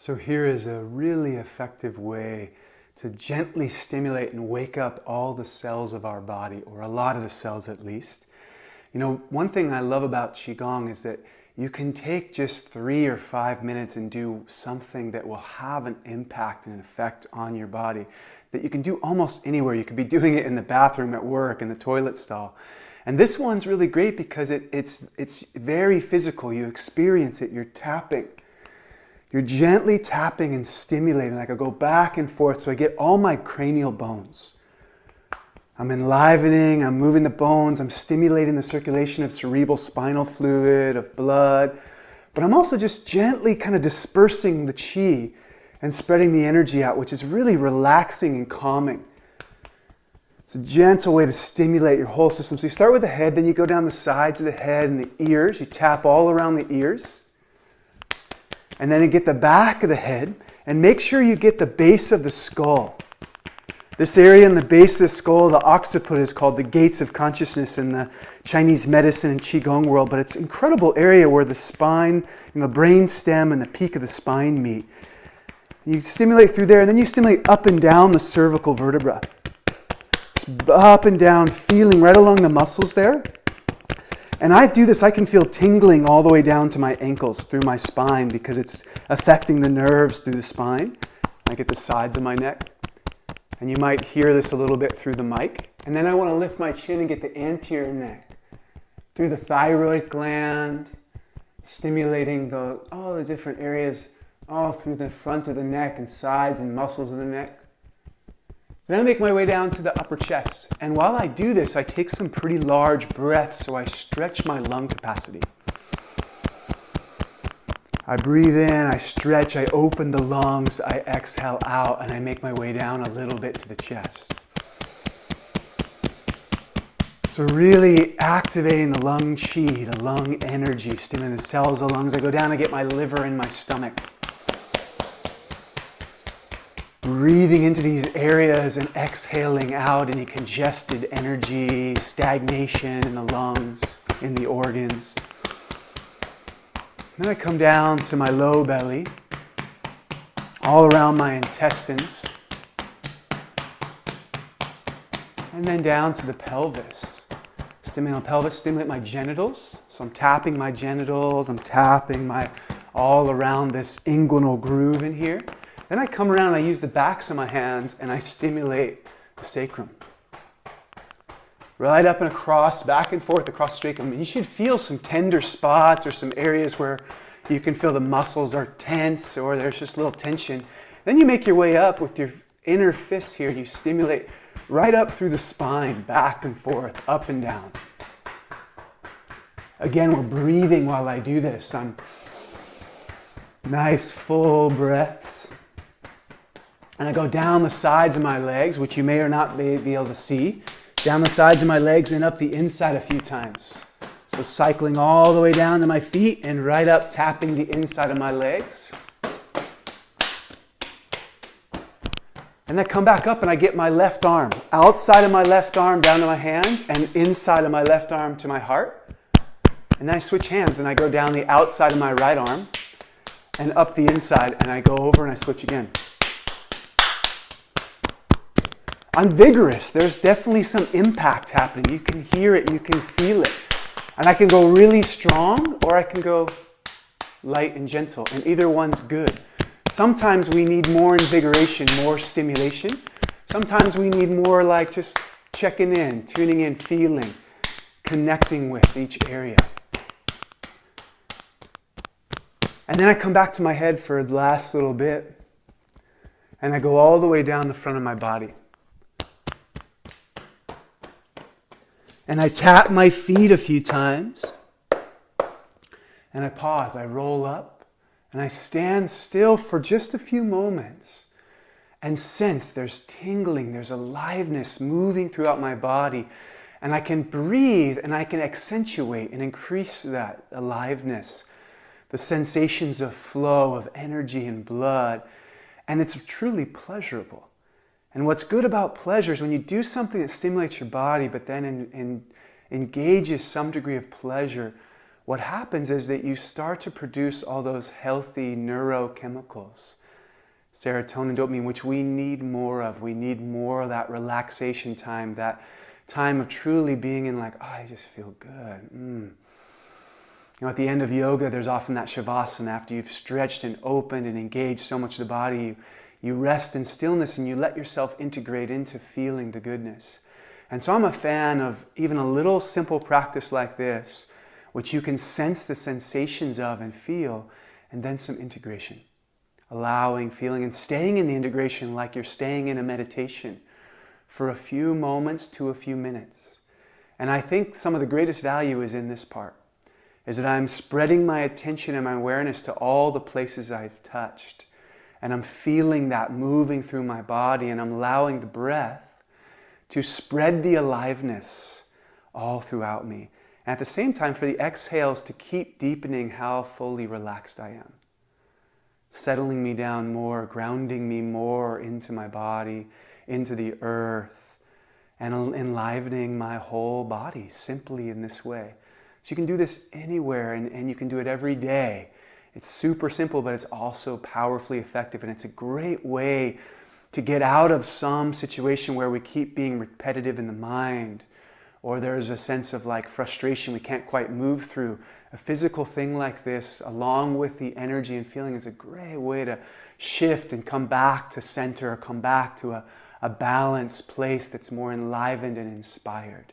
So here is a really effective way to gently stimulate and wake up all the cells of our body, or a lot of the cells at least. You know, one thing I love about Qigong is that you can take just 3 or 5 minutes and do something that will have an impact and an effect on your body that you can do almost anywhere. You could be doing it in the bathroom, at work, in the toilet stall. And this one's really great because it's very physical. You experience it, you're tapping. You're gently tapping and stimulating. Like I go back and forth so I get all my cranial bones. I'm enlivening, I'm moving the bones, I'm stimulating the circulation of cerebral spinal fluid, of blood. But I'm also just gently kind of dispersing the qi and spreading the energy out, which is really relaxing and calming. It's a gentle way to stimulate your whole system. So you start with the head, then you go down the sides of the head and the ears. You tap all around the ears. And then you get the back of the head, and make sure you get the base of the skull. This area in the base of the skull, the occiput, is called the gates of consciousness in the Chinese medicine and Qigong world, but it's an incredible area where the spine, the brain stem and the peak of the spine meet. You stimulate through there, and then you stimulate up and down the cervical vertebra. Just up and down, feeling right along the muscles there. And I do this, I can feel tingling all the way down to my ankles, through my spine, because it's affecting the nerves through the spine. I get the sides of my neck. And you might hear this a little bit through the mic. And then I want to lift my chin and get the anterior neck, through the thyroid gland, stimulating all the different areas, all through the front of the neck and sides and muscles of the neck. Then I make my way down to the upper chest. And while I do this, I take some pretty large breaths so I stretch my lung capacity. I breathe in, I stretch, I open the lungs, I exhale out, and I make my way down a little bit to the chest. So really activating the lung qi, the lung energy, stimulating the cells of the lungs. I go down, I get my liver and my stomach. Breathing into these areas and exhaling out any congested energy, stagnation in the lungs, in the organs. Then I come down to my low belly, all around my intestines, and then down to the pelvis. Stimulate my pelvis, stimulate my genitals. So I'm tapping my genitals, I'm tapping all around this inguinal groove in here. Then I come around and I use the backs of my hands and I stimulate the sacrum. Right up and across, back and forth across the sacrum. You should feel some tender spots or some areas where you can feel the muscles are tense or there's just a little tension. Then you make your way up with your inner fist here. You stimulate right up through the spine, back and forth, up and down. Again, we're breathing while I do this. I'm nice full breaths. And I go down the sides of my legs, which you may or not be able to see. Down the sides of my legs and up the inside a few times. So cycling all the way down to my feet and right up, tapping the inside of my legs. And then come back up and I get my left arm. Outside of my left arm down to my hand and inside of my left arm to my heart. And then I switch hands and I go down the outside of my right arm and up the inside and I go over and I switch again. I'm vigorous. There's definitely some impact happening. You can hear it, you can feel it. And I can go really strong or I can go light and gentle, and either one's good. Sometimes we need more invigoration, more stimulation. Sometimes we need more like just checking in, tuning in, feeling, connecting with each area. And then I come back to my head for the last little bit and I go all the way down the front of my body. And I tap my feet a few times, and I pause, I roll up, and I stand still for just a few moments and sense there's tingling, there's aliveness moving throughout my body, and I can breathe and I can accentuate and increase that aliveness, the sensations of flow, of energy and blood, and it's truly pleasurable. And what's good about pleasure is when you do something that stimulates your body, but then engages some degree of pleasure, what happens is that you start to produce all those healthy neurochemicals, serotonin, dopamine, which we need more of. We need more of that relaxation time, that time of truly being in like, oh, I just feel good. You know, at the end of yoga, there's often that shavasana. After you've stretched and opened and engaged so much of the body, you rest in stillness and you let yourself integrate into feeling the goodness. And so I'm a fan of even a little simple practice like this, which you can sense the sensations of and feel, and then some integration. Allowing, feeling, and staying in the integration like you're staying in a meditation for a few moments to a few minutes. And I think some of the greatest value is in this part, is that I'm spreading my attention and my awareness to all the places I've touched. And I'm feeling that moving through my body, and I'm allowing the breath to spread the aliveness all throughout me. And at the same time, for the exhales to keep deepening how fully relaxed I am. Settling me down more, grounding me more into my body, into the earth, and enlivening my whole body simply in this way. So you can do this anywhere, and you can do it every day. It's super simple, but it's also powerfully effective, and it's a great way to get out of some situation where we keep being repetitive in the mind, or there's a sense of like frustration we can't quite move through. A physical thing like this, along with the energy and feeling, is a great way to shift and come back to center, or come back to a balanced place that's more enlivened and inspired.